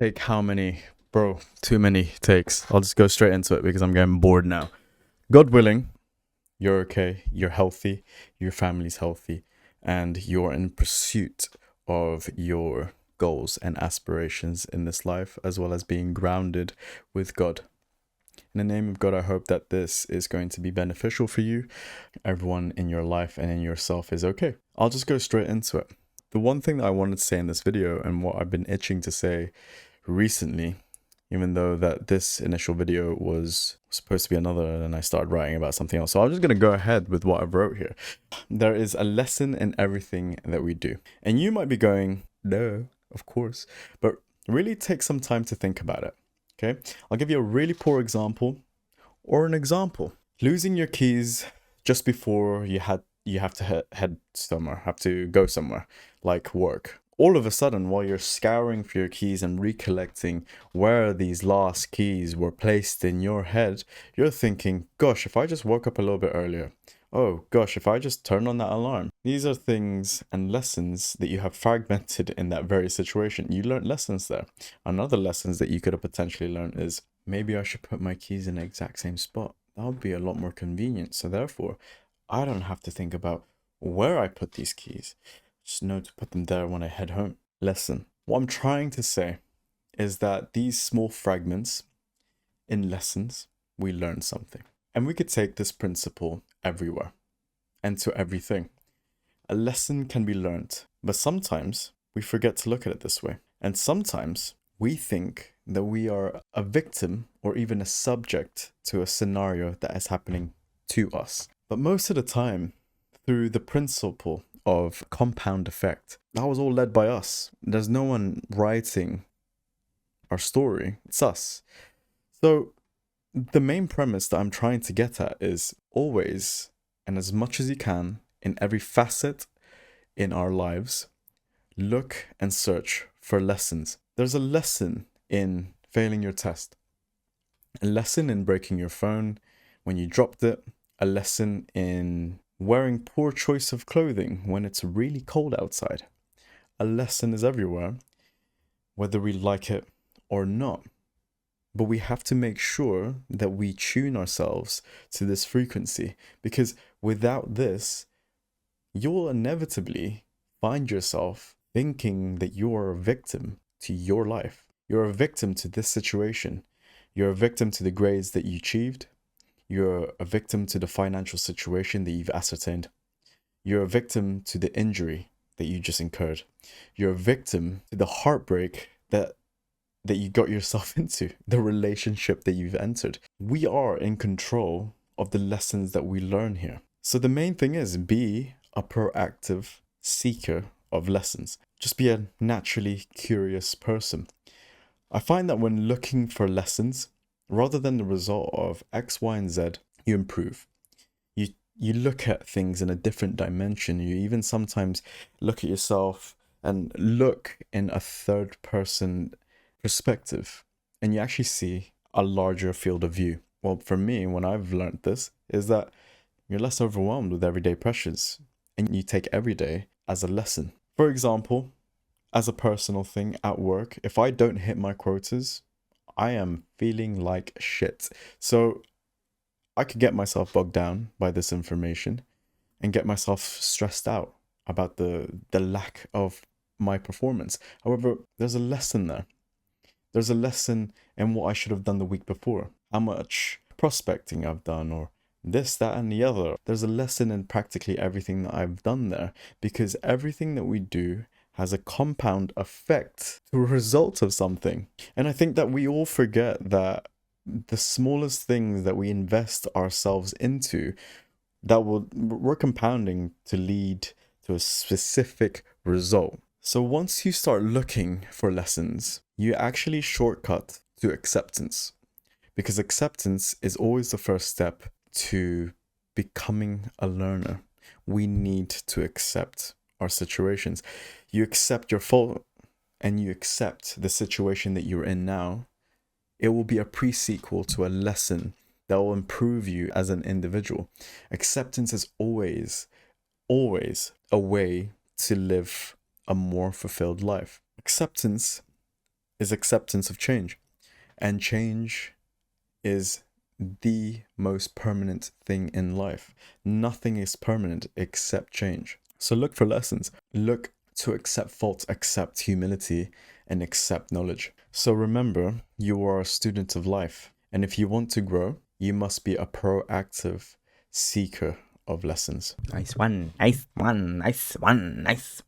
Take how many? Bro, too many takes. I'll just go straight into it because I'm getting bored now. God willing, you're okay, you're healthy, your family's healthy, and you're in pursuit of your goals and aspirations in this life, as well as being grounded with God. In the name of God, I hope that this is going to be beneficial for you. Everyone in your life and in yourself is okay. I'll just go straight into it. The one thing that I wanted to say in this video, and what I've been itching to say recently, even though that this initial video was supposed to be another and I started writing about something else. So I'm just going to go ahead with what I've wrote here. There is a lesson in everything that we do. And you might be going, no, of course. But really take some time to think about it. Okay? I'll give you a really poor example or an example. Losing your keys just before you have to head somewhere, have to go somewhere, like work. All of a sudden, while you're scouring for your keys and recollecting where these last keys were placed in your head, you're thinking, gosh, if I just woke up a little bit earlier. Oh gosh, if I just turn on that alarm. These are things and lessons that you have fragmented in that very situation. You learned lessons there. Another lessons that you could have potentially learned is maybe I should put my keys in the exact same spot. That would be a lot more convenient. So therefore, I don't have to think about where I put these keys. Just know to put them there when I head home. Lesson. What I'm trying to say is that these small fragments in lessons, we learn something. And we could take this principle everywhere and to everything. A lesson can be learned, but sometimes we forget to look at it this way. And sometimes we think that we are a victim or even a subject to a scenario that is happening to us. But most of the time, through the principle of compound effect, that was all led by us. There's no one writing our story, it's us. So the main premise that I'm trying to get at is always, and as much as you can, in every facet in our lives, look and search for lessons. There's a lesson in failing your test, a lesson in breaking your phone when you dropped it, a lesson in wearing poor choice of clothing when it's really cold outside. A lesson is everywhere, whether we like it or not. But we have to make sure that we tune ourselves to this frequency, because without this, you'll inevitably find yourself thinking that you're a victim to your life. You're a victim to this situation. You're a victim to the grades that you achieved. You're a victim to the financial situation that you've ascertained. You're a victim to the injury that you just incurred. You're a victim to the heartbreak that you got yourself into, the relationship that you've entered. We are in control of the lessons that we learn here. So the main thing is be a proactive seeker of lessons. Just be a naturally curious person. I find that when looking for lessons, rather than the result of X, Y, and Z, you improve. You look at things in a different dimension. You even sometimes look at yourself and look in a third person perspective, and you actually see a larger field of view. Well, for me, when I've learned this, is that you're less overwhelmed with everyday pressures, and you take every day as a lesson. For example, as a personal thing at work, if I don't hit my quotas, I am feeling like shit. So I could get myself bogged down by this information and get myself stressed out about the lack of my performance. However, there's a lesson there. There's a lesson in what I should have done the week before, how much prospecting I've done, or this, that, and the other. There's a lesson in practically everything that I've done there, because everything that we do has a compound effect to a result of something. And I think that we all forget that the smallest things that we invest ourselves into, we're compounding to lead to a specific result. So once you start looking for lessons, you actually shortcut to acceptance, because acceptance is always the first step to becoming a learner. We need to accept our situations. You accept your fault and you accept the situation that you're in now. It will be a pre-sequel to a lesson that will improve you as an individual. Acceptance is always a way to live a more fulfilled life. Acceptance is acceptance of change. And change is the most permanent thing in life. Nothing is permanent except change. So look for lessons. Look to accept faults, accept humility, and accept knowledge. So remember, you are a student of life. And if you want to grow, you must be a proactive seeker of lessons. Nice one, nice one, nice one, nice